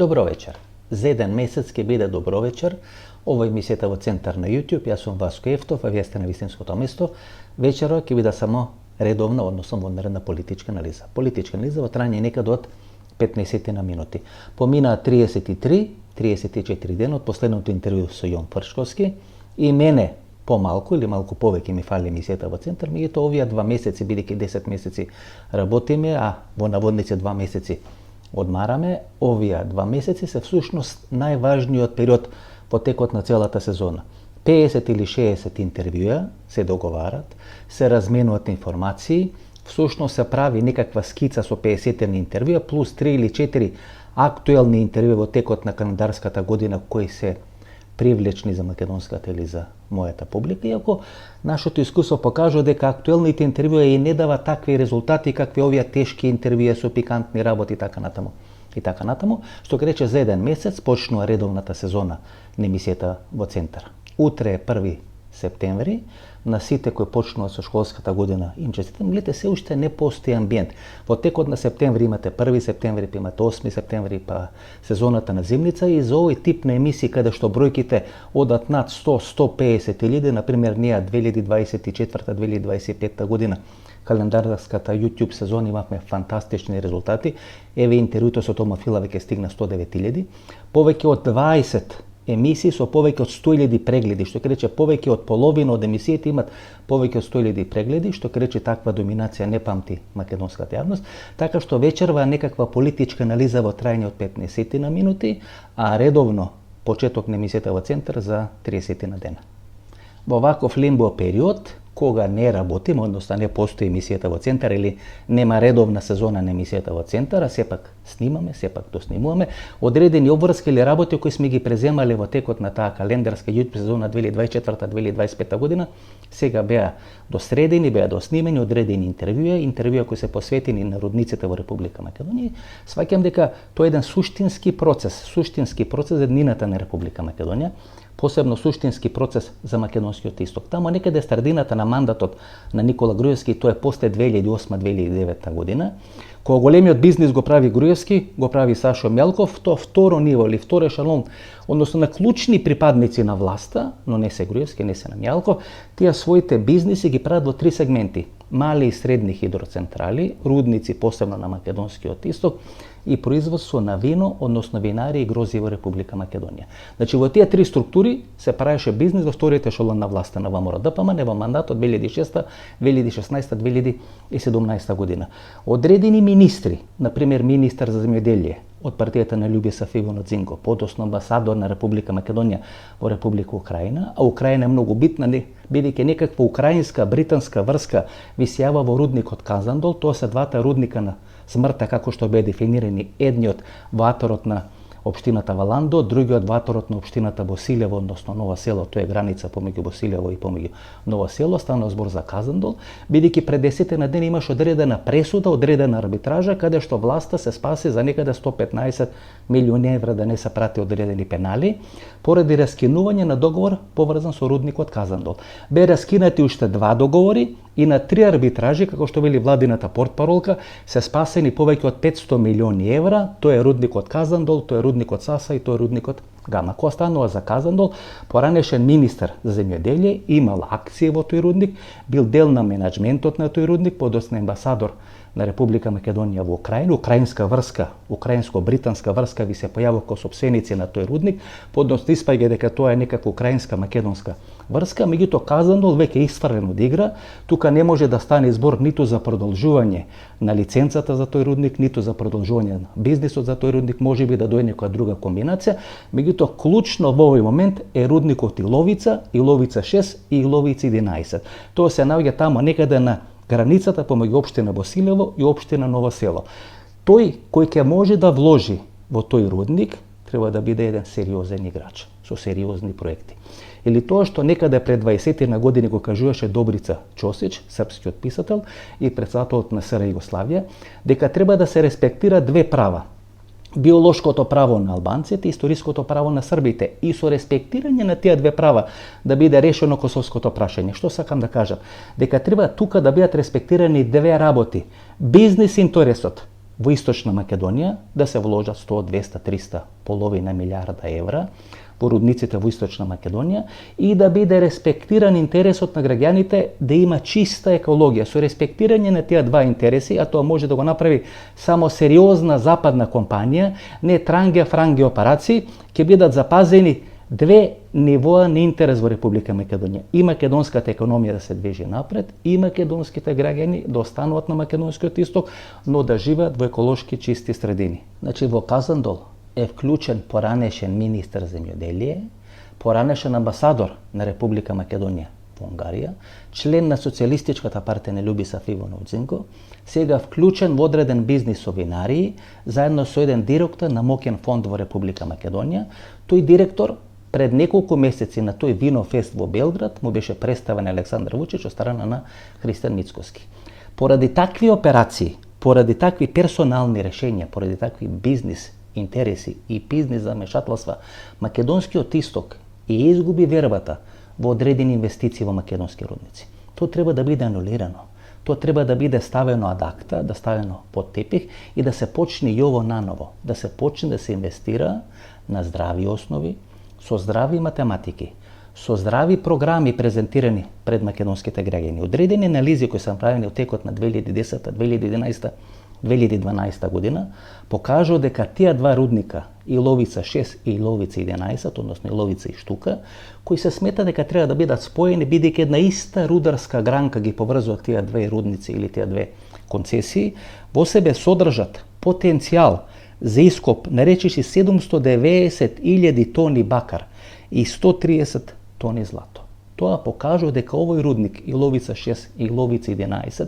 Добро вечер. За еден месец ќе биде добро вечер. Ова е емисијата во Центар на YouTube. Јас сум Васко Ефтов, а вие сте на вистинското место. Вечера ќе биде само редовна, односно вонредна политичка анализа. Политичка анализа во трајање некаде од 15 на минути. Поминаа 34 дена од последното интервју со Јон Пршковски и мене помалку или малку повеќе ми фали емисијата во Центар, меѓутоа овие 2 месеци, бидејќи 10 месеци работиме, а во наводници 2 месеци одмараме, овие 2 месеци се всушност најважниот период во текот на целата сезона. 50 или 60 интервјуа се договарат, се разменуваат информации, всушност се прави некаква скица со 50 интервјуа плюс 3 или 4 актуелни интервјуа во текот на календарската година кои се привлечни за македонската или за мојата публика, иако нашето искуство покажува дека актуелните интервјуа и не дава такви резултати какви овие тешки интервјуа со пикантни работи и така натаму. И така натаму, што ќе рече за еден месец почнува редовната сезона на емисијата во Центар. Утре е 1 септември, на сите кои почнуваат со школската година им честитам, гледате, се уште не постои амбиент. Во текот на септември имате 1 септември, па имате 8 септември, па сезоната на зимница и за овој тип на емисии каде што бројките одат над 100-150 илјади, например ние 2024-2025 година календарската YouTube сезона имавме фантастични резултати. Еве интервјуто со Тома Фила веќе стигна 109 илјади, повеќе од 20 емисии со повеќе од 100.000 прегледи, што ќе рече повеќе од половина од емисиите имат повеќе од 100.000 прегледи, што ќе рече таква доминација не памти македонската јавност, така што вечерва некаква политичка анализа во трајање од 15 на минути, а редовно почеток на емисијата во Центар за 30 на дена. Во ваков лимбо период, кога не работиме, односно не постои емисијата во Центар или нема редовна сезона на емисијата во Центар, а сепак снимаме, сепак доснимуваме, одредени обврски или работи кои сме ги преземале во текот на таа календарска YouTube сезона 2024-2025 година, сега беа досредени, беа доснимени одредени интервјуа кои се посветени на родниците во Република Македонија. Сваќам дека тоа е еден суштински процес за еднината на Република Македонија, посебно суштински процес за македонскиот исток. Тамо некаде средината на мандатот на Никола Груевски, тоа е после 2008-2009 година, кога големиот бизнис го прави Груевски, го прави Сашо Мелков, тоа второ ниво или втор ешалон, односно на клучни припадници на власта, но не се Груевски, не се на Мелков, тие своите бизниси ги прават во 3 сегменти: мали и средни хидроцентрали, рудници посебно на македонскиот исток и производство на вино, односно винари и грози во Република Македонија. Значи во тие 3 структури се правеше бизнис во вториот ешелон на власта на ВМРО ДПМН во мандатот 2006-2016-2017 година. Одредени министри, например министар за земјоделие од партијата на Љубисав Ивано Дзинко, подосно амбасадор на Република Македонија во Република Украина, а Украина е многу битна, бидејќи некаква украинска британска врска висјава во рудникот Казандол. Тоа се двата рудника на смртта како што бе дефинирани, едниот во аторот на општината Валандо, другиот во аторот на општината Босилево, односно Ново село, тоа е граница помеѓу Босилево и помеѓу Ново село, станува збор за Казандол, бидејќи пред 10 на ден имаше одредена пресуда, одредена арбитража, каде што власта се спаси за некаде 115 милиони евра да не се прати одредени пенали, поради раскинување на договор поврзан со рудникот Казандол. Бе раскинати уште 2 договори и на 3 арбитражи, како што вели владината портпаролка, се спасени повеќе од 500 милиони евра. Тоа е рудникот Казандол, тоа е рудникот Саса и тоа е рудникот Гама. Кога станува за Казандол, поранешен министар за земјоделие имал акции во тој рудник, бил дел на менаџментот на тој рудник, подоцна амбасадор на Република Македонија во Украина, украинска врска, украинско-британска врска ви се појавува како сопсеници на тој рудник, подоцна испаѓа дека тоа е некаква украинска-македонска врска, меѓутоа Казандол веќе исфрлен од игра. Тука не може да стане збор ниту за продолжување на лиценцата за тој рудник, ниту за продолжување на бизнисот за тој рудник, можеби да дојде некоја друга комбинација, меѓутоа клучно во овој момент е рудникот Иловица, Иловица 6 и Иловица 11. Тоа се наоѓа тамо некаде на границата помеѓу општина Босилево и општина Ново село. Тој кој ќе може да вложи во тој рудник треба да биде еден сериозен играч со сериозни проекти. Или тоа што некаде пред 20 на години го кажуваше Добрица Чосич, српскиот писател и председателот на СР Југославија, дека треба да се респектира 2 права: биолошкото право на албанците и историското право на србите, и со респектирање на тие 2 права да биде решено косовското прашање. Што сакам да кажам? Дека треба тука да бидат респектирани 2 работи: бизнис интересот во Источна Македонија да се вложат 100, 200, 300, половина милиарда евра во рудниците во Источна Македонија и да биде респектиран интересот на граѓаните да има чиста екологија. Со респектирање на тие два интереси, а тоа може да го направи само сериозна западна компанија, не транге-франге операции, ќе бидат запазени две нивоа на интерес во Република Македонија. И македонската економија да се движи напред, и македонските граѓани да остануваат на македонскиот исток, но да живеат во еколошки чисти средини. Значи во Казандол е вклучен поранешен министер за земјоделие, поранешен амбасадор на Република Македонија во Унгарија, член на Социјалистичката партија на Љубиса Иванов Дзинко, сега вклучен во одреден бизнис со винарии, заедно со еден директор на моќен фонд во Република Македонија. Тој директор пред неколку месеци на тој винофест во Белград му беше представен Александар Вучич од страна на Христијан Мицкоски. Поради такви операции, поради такви персонални решенија, поради такви бизнис интереси и бизнис замешателства, македонскиот исток и изгуби вербата во одредени инвестиции во македонски рудници. Тоа треба да биде анулирано. Тоа треба да биде ставено ад акта, да ставено под тепих и да се почне и ово наново, да се почне да се инвестира на здрави основи, со здрави математики, со здрави програми презентирани пред македонските граѓани. Одредени анализи кои се направени од текот на 2010, 2011, 2012 година покажува дека тие два рудника, Иловица 6 и Иловица 11, односно Иловица и Штука, кои се смета дека треба да бидат споени, бидејќи една иста рударска гранка ги поврзува тие две рудници или тие две концесии, во себе содржат потенцијал за ископ на речиси 790.000 тони бакар и 130 тони злато. Тоа покажува дека овој рудник Иловица 6 и Иловица 11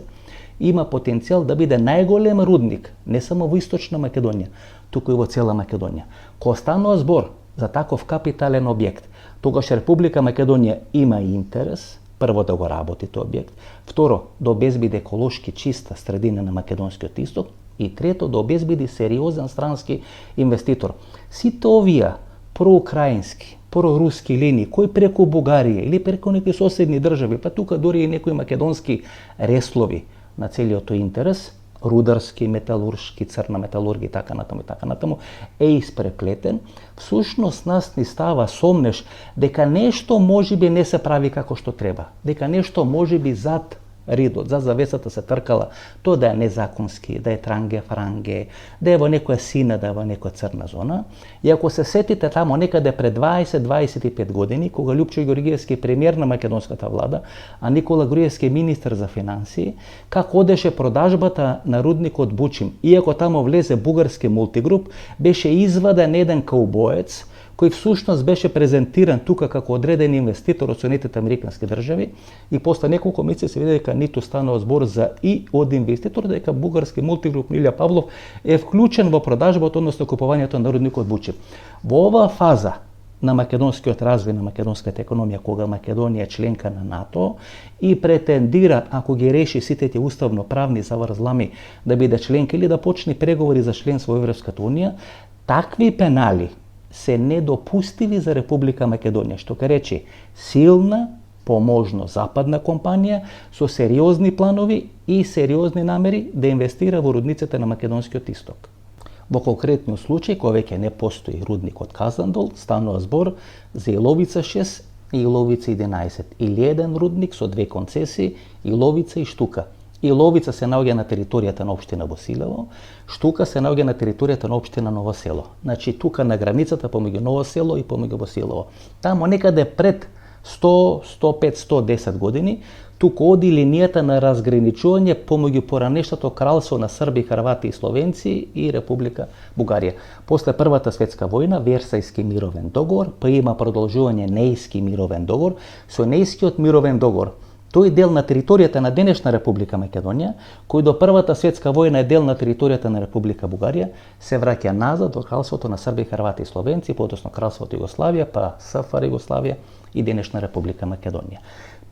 има потенцијал да биде најголем рудник не само во Источна Македонија, туку и во цела Македонија. Кога станува збор за таков капитален објект, тогаш Република Македонија има интерес прво да го работи тој објект, второ да обезбеди еколошки чиста средина на македонскиот исток и трето да обезбеди сериозен странски инвеститор. Сите овие проукраински, проруски линии кои преку Бугарија или преку некои соседни држави, па тука дори и некои македонски реслови на целиот тој интерес, рударски, металуршки, црна металургија и така натаму, е испреплетен. Всушност нас ни става сомнеш дека нешто можеби не се прави како што треба, дека нешто можеби зад ридот, за завесата се тркала, тоа да е незаконски, да е транге-франге, да е во некоја сина, да е во некоја црна зона. И ако се сетите тамо некаде пред 20-25 години, кога Љупчо Ѓоргиевски премиер на македонската влада, а Никола Груевски министер за финансии, како одеше продажбата на рудникот Бучим, иако тамо влезе бугарски мултигруп, беше изваден еден каубоец, кој всушност беше презентиран тука како одреден инвеститор од Соединетите американски држави и после неколку месеци се види дека ниту станува збор за и од инвеститор, дека бугарски мултигруп Илја Павлов е вклучен во продажбата, односно купувањето на рудникот Бучим. Во оваа фаза на македонскиот развој, на македонската економија, кога Македонија е членка на НАТО и претендира, ако ги реши сите тие уставно-правни заврзлами, да биде членка или да почне преговори за членство во Европската унија, такви пенали се недопустиви за Република Македонија, што ке речи силна, поможно западна компанија со сериозни планови и сериозни намери да инвестира во рудниците на македонскиот исток. Во конкретниот случај, кога веќе не постои рудникот Казандол, станува збор за Иловица 6 и Иловица 11, или еден рудник со две концесии, Иловица и Штука. Иловица се наоѓа на територијата на општина Босилево, Штука се наоѓа на територијата на општина Ново село. Значи тука на границата помеѓу Ново село и помеѓу Босилево. Тамо некаде пред 100, 105, 110 години, тука оди линијата на разграничување помеѓу поранешното кралство на Срби, Хрвати и Словенци и Република Бугарија. После Првата светска војна, Версајски мировен договор, па има продолжување Нејски мировен договор. Со Нејскиот мировен договор, тој дел на територијата на денешна Република Македонија, кој до Првата светска војна е дел на територијата на Република Бугарија, се враќа назад во кралството на Срби, Хрвати и Словенци, подоцна кралството Југославија, па СФР Југославија и денешна Република Македонија.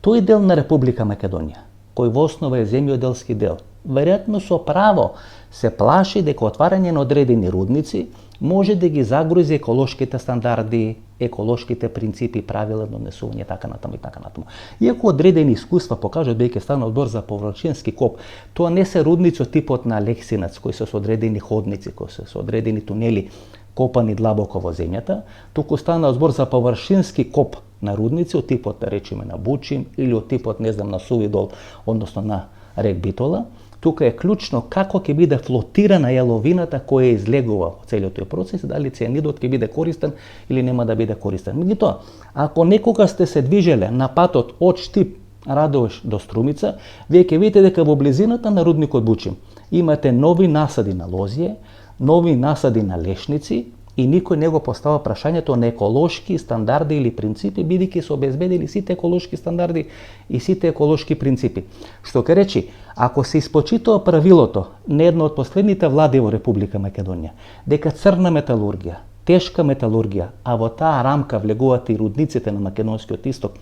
Тој дел на Република Македонија, кој во основа е земјоделски дел, веројатно со право се плаши дека отварање на одредени рудници може да ги загрози еколошките стандарди, еколошките принципи, правила, донесување, така натаму и така натаму. Иако одредени искуства покажат, бидејќи стана збор за површински коп, тоа не се рудници од типот на Алексинац, кои се со одредени ходници, кои се со одредени тунели копани длабоко во земјата, туку стана збор за површински коп на рудници од типот, да речеме, на Бучим или од типот, не знам, на Сувидол, односно на рек Битола. Тука е клучно како ќе биде флотирана јаловината која излегува во целиот тој процес, дали цијанидот ќе биде користен или нема да биде користен. Меѓутоа, ако некога сте се движеле на патот од Штип Радовиш до Струмица, вие ќе видите дека во близината на рудникот Бучим имате нови насади на лозје, нови насади на лешници и никој не го постава прашањето на еколошки стандарди или принципи, бидејќи се обезбедили сите еколошки стандарди и сите еколошки принципи. Што ке речи, ако се испочитува правилото на една од последните влади во Република Македонија, дека црна металургија, тешка металургија, а во таа рамка влегуваат и рудниците на македонскиот исток,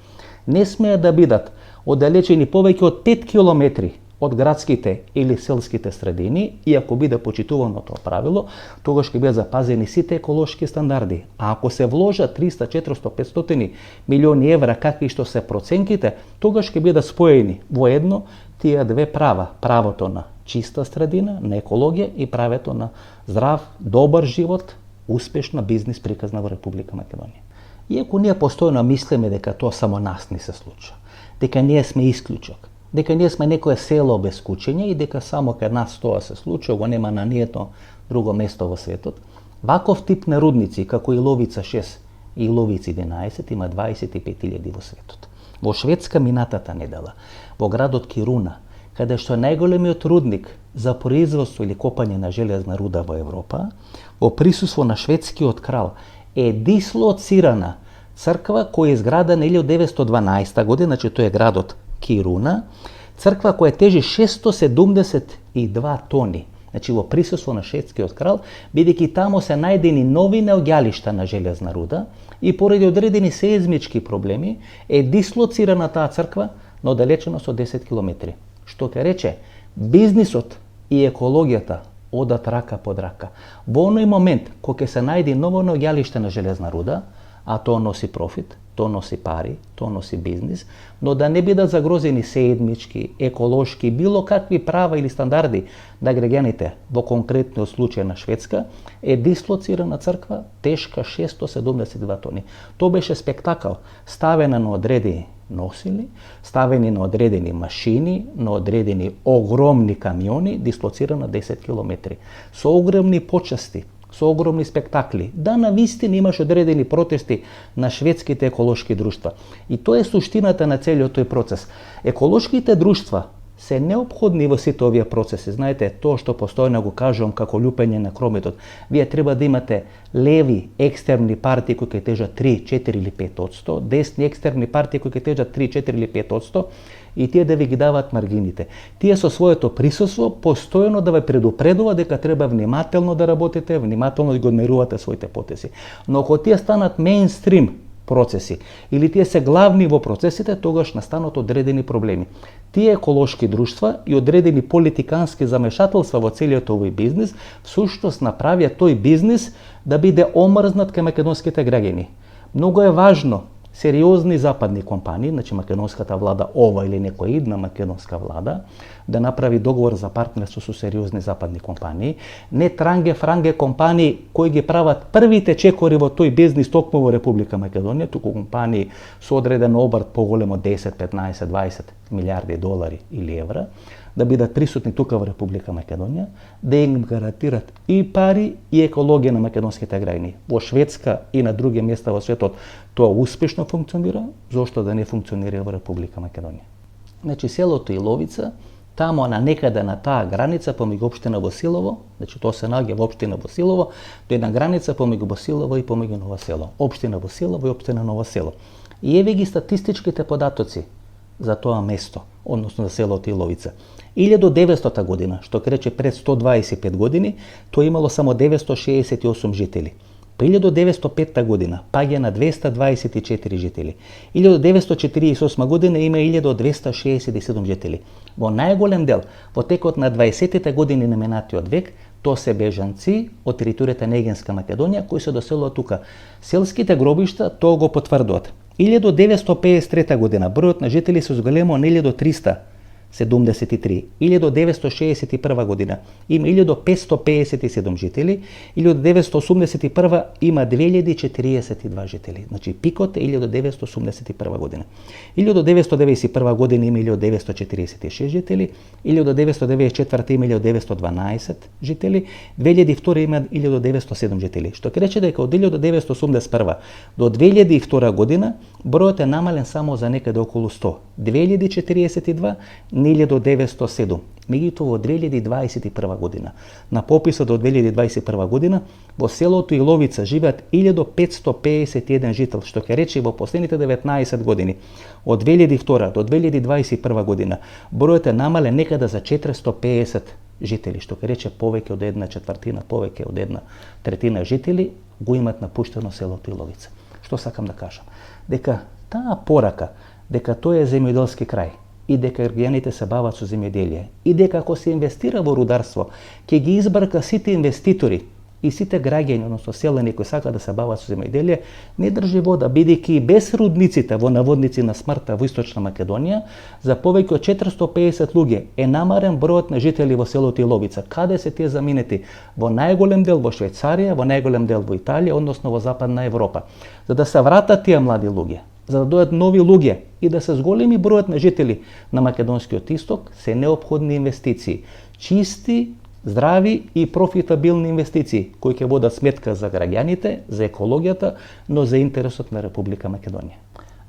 не смеат да бидат оддалечени повеќе од 5 километри од градските или селските средини, и ако биде почитувано тоа правило, тогаш ќе бидат запазени сите еколошки стандарди. А ако се вложат 300, 400, 500 милиони евра, какви што се проценките, тогаш ќе бидат споени во едно тие две права. Правото на чиста средина, на екологија и правото на здрав, добар живот, успешна бизнис приказна во Република Македонија. Иако ние постојано мислиме дека тоа само нас не се случува, дека ние сме исклучок, дека ние сме некое село без кучиња и дека само кај нас тоа се случува, го нема на ниедно друго место во светот. Ваков тип на рудници, како и Ловица 6 и Ловица 11, има 25.000 во светот. Во Шведска минатата недела, во градот Кируна, каде што е најголемиот рудник за производство или копање на железна руда во Европа, во присуство на шведскиот крал е дислоцирана црква која е изградена 1912 година, значи тој е градот Кируна, црква која тежи 672 тони, значи во присуство на шведскиот крал, бидејќи таму се најдени нови неоѓалишта на железна руда и поради одредени сеизмички проблеми е дислоцирана таа црква на оддалеченост од 10 километри. Што ке рече, бизнисот и екологијата одат рака под рака. Во оној момент кога ќе се најди ново неоѓалиште на железна руда, а тоа носи профит, тоа носи пари, тоа носи бизнис, но да не бидат загрозени сеидмички, еколошки, било какви права или стандарди на граѓаните, во конкретниот случај на Шведска, е дислоцирана црква тешка 672 тони. Тоа беше спектакл, ставена на одредени носили, ставени на одредени машини, на одредени огромни камиони, дислоцирана 10 километри, со огромни почасти, со огромни спектакли. Да, навистина имаше одредени протести на шведските еколошки друштва. И тоа е суштината на целиот тој процес. Еколошките друштва се неопходни во сите овие процеси. Знаете, тоа што постојано го кажувам како лупење на крометот. Вие треба да имате леви екстерни партии кои ќе тежат 3, 4 или 5%, десни екстерни партии кои ќе тежат 3, 4 или 5%, и тие да ви ги дават маргините. Тие со своето присуство постојано да ве предупредува дека треба внимателно да работите, внимателно да го одмерувате своите потези. Но ако тие станат мејнстрим процеси или тие се главни во процесите, тогаш настанат одредени проблеми. Тие еколошки друштва и одредени политикански замешателства во целиот овој бизнис всушност направија тој бизнис да биде омрзнат кај македонските граѓани. Многу е важно сериозни западни компании, значи македонската влада, ова или некоја идна македонска влада, да направи договор за партнерство со сериозни западни компании, не транге-франге компании кои ги прават првите чекори во тој бизнис токму во Република Македонија, туку компании со одреден обрт поголем од 10, 15, 20 милиарди долари или евра, да бидат присутни тука во Република Македонија, да им гарантират и пари и екологија на македонските граѓани. Во Шведска и на други места во светот тоа успешно функционира, зошто да не функционира во Република Македонија. Значи селото Иловица, тамо на некаде на таа граница помеѓу општина Босилово, значи тоа се наоѓа во општина Босилово, тоа е на граница помеѓу Босилово и помеѓу Ново село. Општина Босилово и општина Ново село. И еве ги статистичките податоци за тоа место, односно за селото Иловица. 1900 година, што ќе рече пред 125 години, тоа имало само 968 жители. По 1905 година паѓа на 224 жители. 1948 година има 1267 жители. Во најголем дел, во текот на 20-тите години на минатиот век, тоа се бежанци од територијата на Егенска Македонија кои се доселуваат тука. Селските гробишта тоа го потврдуваат. 1953 година бројот на жители се зголемува на 1373. 1961 година има 1557 жители, 1981 има 2042 жители. Значи пикот е 1981 година. 1991 година има 1946 жители, 1994 има 1912 жители, 2002 има 1907 жители. Што ќе рече дека од 1981 до 2002 година бројот е намален само за некаде околу 100. 2042 на 1907. Меѓутоа во 2021 година, на пописот до 2021 година, во селото Иловица живеат 1551 жител, што ќе рече во последните 19 години, од 2002 до 2021 година, бројот е намален некаде за 450 жители, што ќе рече повеќе од една четвртина, повеќе од една третина жители го имат напуштено селото Иловица. Што сакам да кажам? Дека таа порака, дека тоа е земјоделски крај, и дека граѓаните се бават со земјоделие, и дека ако се инвестира во рударство, ќе ги избрка сите инвеститори и сите граѓани, односно селени кои сакаат да се бават со земјоделие, не држи вода, бидејќи без рудниците во наводници на смртта во Источна Македонија, за повеќе од 450 луѓе е намарен бројот на жители во селото Иловица. Каде се тие заминети? Во најголем дел во Швајцарија, во најголем дел во Италија, односно во Западна Европа. За да се вратат тие млади луѓе, за да дојдат нови луѓе и да се зголеми бројот на жители на Македонскиот исток, се неопходни инвестиции. Чисти, здрави и профитабилни инвестиции, кои ќе водат сметка за граѓаните, за екологијата, но за интересот на Република Македонија.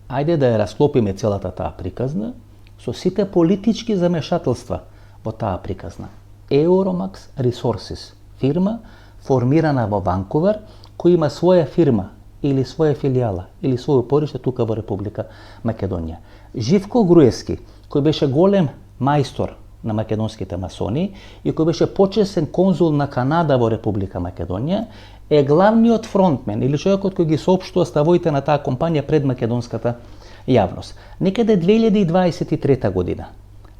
Ајде да ја расклопиме целата таа приказна со сите политички замешателства во таа приказна. Euromax Resources, фирма формирана во Ванкувер, која има своја фирма или своја филијала, или своје упориште тука во Република Македонија. Живко Груевски, кој беше голем мајстор на македонските масони и кој беше почесен конзул на Канада во Република Македонија, е главниот фронтмен или човекот кој ги соопштува ставоите на таа компанија пред македонската јавност. Некаде 2023 година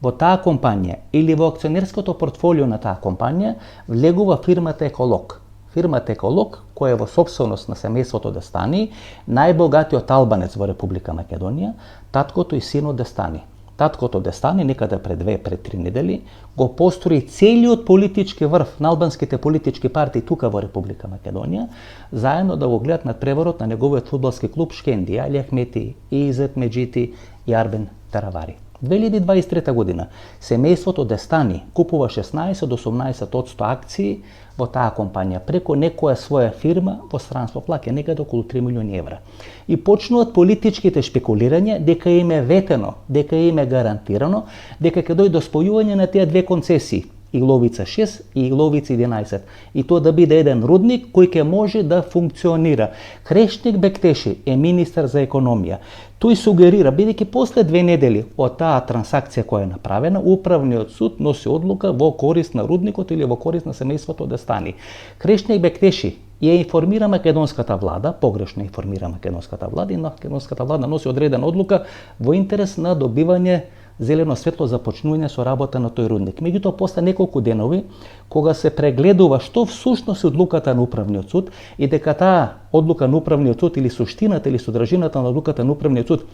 во таа компанија или во акционерското портфолио на таа компанија влегува фирмата Еколог. Фирмата Еколог, која е во собственост на семејството Дестани, најбогатиот албанец во Република Македонија, таткото и синот Дестани. Таткото Дестани, некаде пред 3 недели, го построи целиот политички врв на албанските политички партии тука во Република Македонија, заедно да го гледат над преворот на неговиот фудбалски клуб Шкенди, Али Ахмети, Изет Меджити и Арбен Таравари. 2023 година семејството Дестани купува 16 до 18% акции во таа компанија преку некоја своја фирма во странство, плаќа некаде околу 3 милиони евра. И почнуваат политичките шпекулирања дека им е ветено, дека им е гарантирано, дека ќе дојде до спојување на тие две концесии, Иловица 6 и Иловица 11, и тоа да биде еден рудник кој ќе може да функционира. Крешник Бектеши е министар за економија. Тој сугерира, бидејќи после 2 недели од таа трансакција која е направена, управниот суд носи одлука во корист на рудникот или во корист на семејството Дестани. Крешник Бектеши ја информира македонската влада, погрешно информира македонската влада, и македонската влада носи одредена одлука во интерес на добивање зелено светло за почнување со работа на тој рудник. Меѓутоа, после неколку денови, кога се прегледува што всушност е одлуката на управниот суд и дека таа одлука на управниот суд или суштината или содржината на одлуката на управниот суд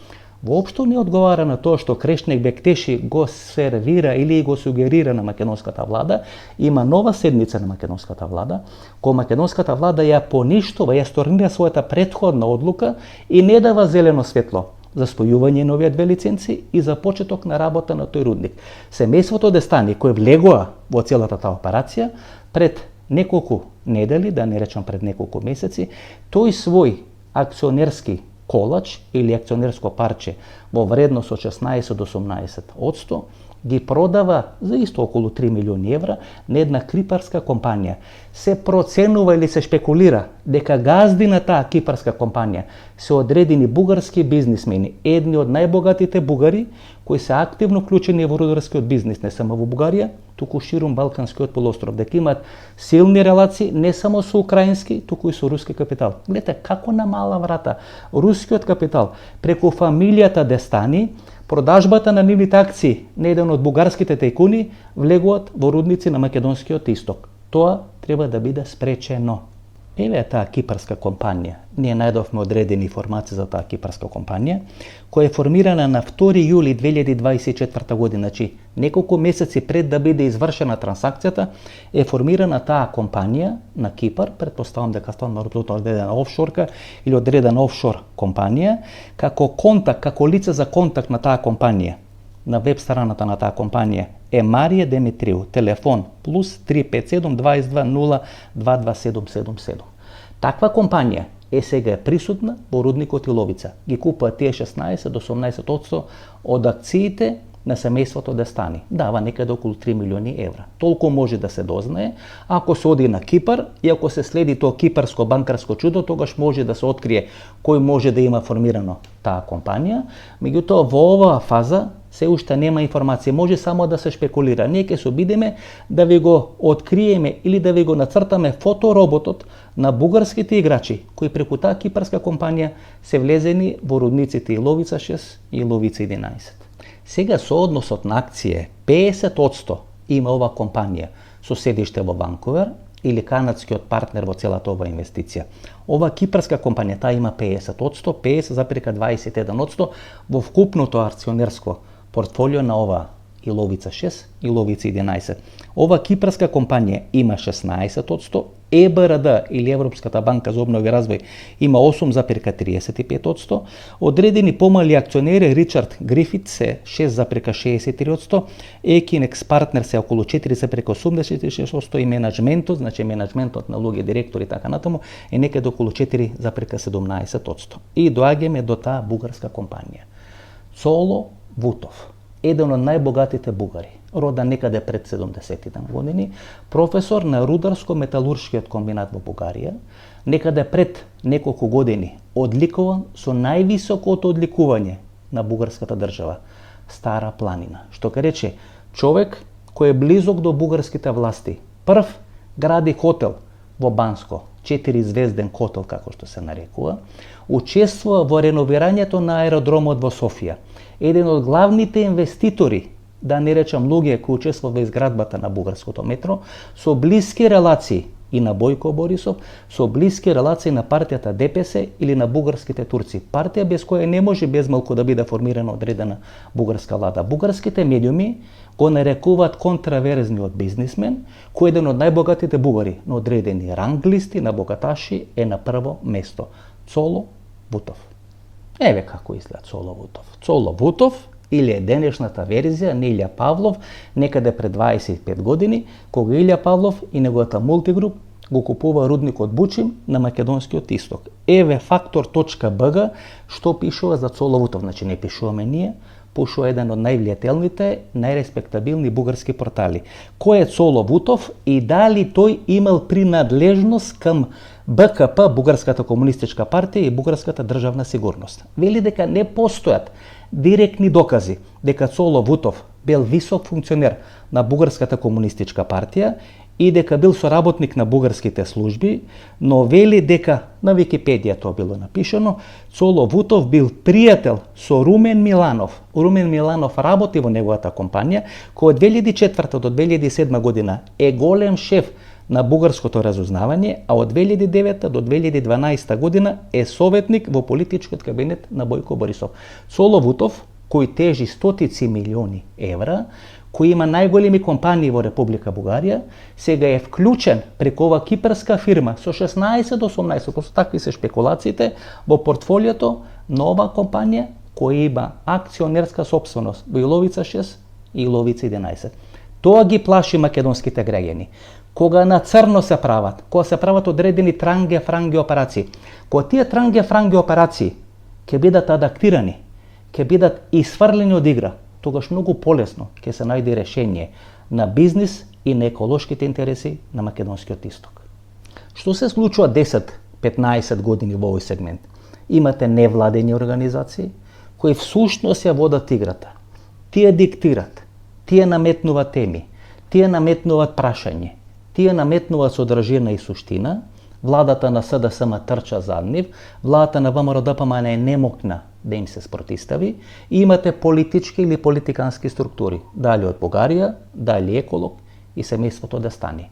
воопшто не одговара на тоа што Крешник Бектеши го сервира или го сугерира на македонската влада, има нова седница на македонската влада, која македонската влада ја поништува, ја сторнира својата претходна одлука и не дава зелено светло за спојување на овие две лиценци и за почеток на работа на тој рудник. Семејството Дестани, кој влегува во целата таа операција, пред неколку недели, да не речам пред неколку месеци, тој свој акционерски колач или акционерско парче во вредност од 16 до 18%, ги продава за исто околу 3 милиони евра на една кипарска компанија. Се проценува или се шпекулира дека газди на таа кипарска компанија се одредени бугарски бизнисмени, едни од најбогатите бугари кои се активно вклучени во рударскиот бизнис, не само во Бугарија, туку ширум Балканскиот полуостров, дека имаат силни релации не само со украински, туку и со руски капитал. Гледате како на мала врата рускиот капитал преку фамилијата Дестани, продажбата на нивните акции на еден од бугарските тајкуни влегуваат во рудници на македонскиот исток. Тоа треба да биде спречено. Еве таа кипарска компанија. Ние најдовме одредени информации за таа кипарска компанија, која е формирана на 2 јули 2024 година, значи неколку месеци пред да биде извршена трансакцијата, е формирана таа компанија на Кипар, претпоставам дека станува од одредена офшорка или одредена офшор компанија, како контакт, како лице за контакт на таа компанија. На веб страната на таа компанија е Марија Демитриу, телефон плюс 357 22 0227777. Таква компанија е сега присутна во рудникот Иловица. Ги купува тие 16 до 18% од акциите на семејството Дестани. Дава некаде околу 3 милиони евра. Толку може да се дознае. Ако се оди на Кипар и ако се следи тоа кипарско банкарско чудо, тогаш може да се открие кој може да има формирано таа компанија. Меѓутоа, во оваа фаза се уште нема информација, може само да се шпекулира. Ние ќе се обидеме да ви го откриеме или да ви го нацртаме фотороботот на бугарските играчи кои преку таа кипарска компанија се влезени во рудниците Иловица 6 и Иловица 11. Сега соодносот на акција 50% има ова компанија со седиште во Ванкувер или канадскиот партнер во целата ова инвестиција. Ова кипарска компанија таа има 50%, 50,21% во вкупното акционерско портфолио на ова Иловица 6 и Иловица 11. Ова кипарска компанија има 16%, ЕБРД или Европската банка за обнова и развој има 8,35%, одредени помали акционери Ричард Грифит се 6,63%, Екинекс партнер се околу 4,86% и менеджментот, значи менеджментот на луѓе, директори и така натаму е некаде околу 4,17%. И доаѓаме до таа бугарска компанија. Цоло Вутов, еден од најбогатите бугари, родан некаде пред 70-тите години, професор на рударско-металуршкиот комбинат во Бугарија, некаде пред неколку години одликуван со највисокото одликување на бугарската држава, Стара планина. Што ке рече, човек кој е близок до бугарските власти, прв гради хотел во Банско, 4-звезден хотел како што се нарекува, учествува во реновирањето на аеродромот во Софија, еден од главните инвеститори, да не речам луѓе кои учествува во изградбата на бугарското метро, со блиски релации и на Бојко Борисов, со блиски релации на партијата ДПС или на бугарските турци. Партија без која не може безмалку да биде формирана одредена бугарска влада. Бугарските медиуми го нарекуваат контраверзниот бизнисмен, кој е еден од најбогатите бугари на одредени ранглисти на богаташи е на прво место. Цоло Вутов. Еве како изгледа Цоло Вутов. Цоло Вутов или е денешната верзија на Илја Павлов некаде пред 25 години, кога Илја Павлов и неговата мултигруп го купува рудникот Бучим на македонскиот исток. Еве Factor.bg што пишува за Цоло Вутов, значи не пишуваме ние, пишува еден од највлијателните, најреспектабилни бугарски портали. Кој е Цоло Вутов и дали тој имал принадлежност кам БКП, Бугарската комунистичка партија и Бугарската државна сигурност. Вели дека не постојат директни докази дека Цоло Вутов бил висок функционер на Бугарската комунистичка партија и дека бил соработник на бугарските служби, но вели дека на Википедија тоа било напишано, Цоло Вутов бил пријател со Румен Миланов. Румен Миланов работи во неговата компанија, кој од 2004 до 2007 година е голем шеф на бугарското разузнавање, а од 2009 до 2012 година е советник во политичкиот кабинет на Бојко Борисов. Цоло Вутов, кој тежи стотици милиони евра, кој има најголеми компании во Република Бугарија, сега е вклучен преку ова кипарска фирма со 16 до 18%, такви се шпекулациите, во портфолиото на ова компанија која има акционерска собственост во Иловица 6 и Иловица 11. Тоа ги плаши македонските граѓани. Кога на црно се прават, кога се прават одредени транге-франге операции, кога тие транге-франге операции ќе бидат адаптирани, ќе бидат исфрлени од игра, тогаш многу полесно ќе се најде решение на бизнис и на еколошките интереси на македонскиот исток. Што се случува 10-15 години во овој сегмент? Имате невладени организации кои всушност ја водат играта. Тие диктират, тие наметнуваат теми, тие наметнуваат прашање, тие наметнуваат содржина и суштина. Владата на СДСМ трча зад нив, владата на ВМРО-ДПМН е немокна да им се спротистави и имате политички или политикански структури, дали од Бугарија, дали еколог и семејството да стане.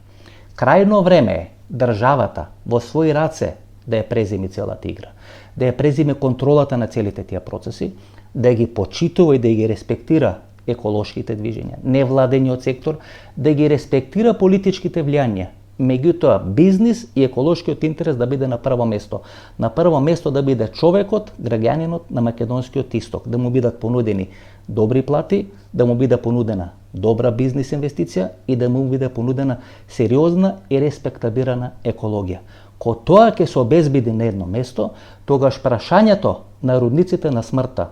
Крајно време е државата во своји раце да ја преземе целата игра, да ја преземе контролата на целите тие процеси, да ги почитува и да ги респектира еколошките движења, невладениот сектор, да ги респектира политичките влијања. Меѓутоа, бизнис и еколошкиот интерес да биде на прво место. На прво место да биде човекот, граѓанинот на македонскиот исток, да му бидат понудени добри плати, да му биде понудена добра бизнис инвестиција и да му биде понудена сериозна и респектабирана екологија. Ко тоа ќе се обезбеди на едно место, тогаш прашањето на рудниците на смртта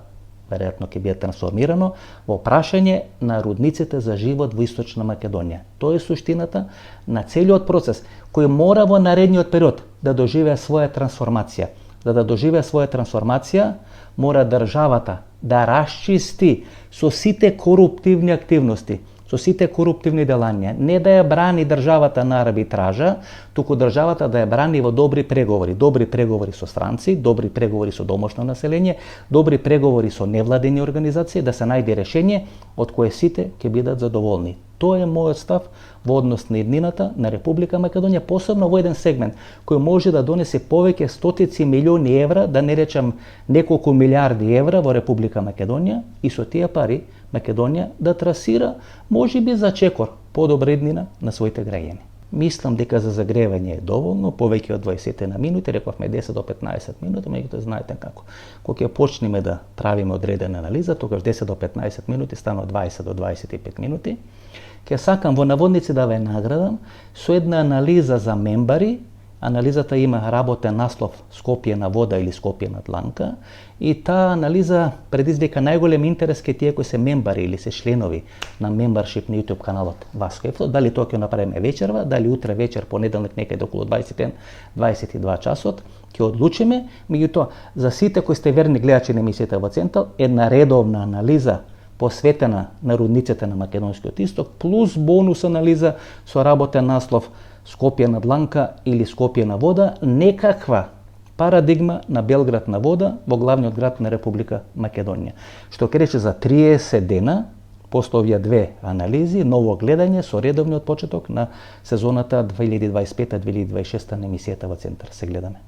веројатно ќе биде трансформирано во прашање на рудниците за живот во Источна Македонија. Тоа е суштината на целиот процес кој мора во наредниот период да доживее своја трансформација. За да доживее своја трансформација, мора државата да расчисти со сите коруптивни активности, со сите коруптивни делања, не да ја брани државата на арбитража, туку државата да ја брани во добри преговори со странци, добри преговори со домашно население, добри преговори со невладени организации, да се најде решение од кое сите ќе бидат задоволни. Тоа е мојот став во однос на иднината на Република Македонија, посебно во еден сегмент кој може да донесе повеќе стотици милиони евра, да не речам неколку милиарди евра во Република Македонија и со тие пари Македонија да трасира, можеби за чекор, подобра иднина на своите граѓани. Мислам дека за загревање е доволно, повеќе од 20 на минути, рековме 10 до 15 минути, меѓутоа знаете како. Кога ќе почнеме да правиме одредена анализа, тогаш 10 до 15 минути стана 20 до 25 минути. Ќе сакам во наводници да ве наградам со една анализа за мембари. Анализата има работен наслов Скопје на вода или Скопје на дланка и таа анализа предизвика најголем интерес кај тие кои се мембари или се членови на мембаршип на YouTube каналот Васко Ефто. Дали тоа ќе направиме вечерва, дали утре вечер, понеделник некаде околу 21-22 часот, ќе одлучиме. Меѓутоа, за сите кои сте верни гледачи на емисијата во Центал, една редовна анализа посветена на рудниците на Македонскиот исток, плюс бонус анализа со работен наслов Скопје на дланка или Скопје на вода, некаква парадигма на Белград на вода во главниот град на Република Македонија. Што ќе рече за 30 дена, после овие две анализи, ново гледање со редовниот почеток на сезоната 2025-2026 на емисијата во Центар. Се гледаме.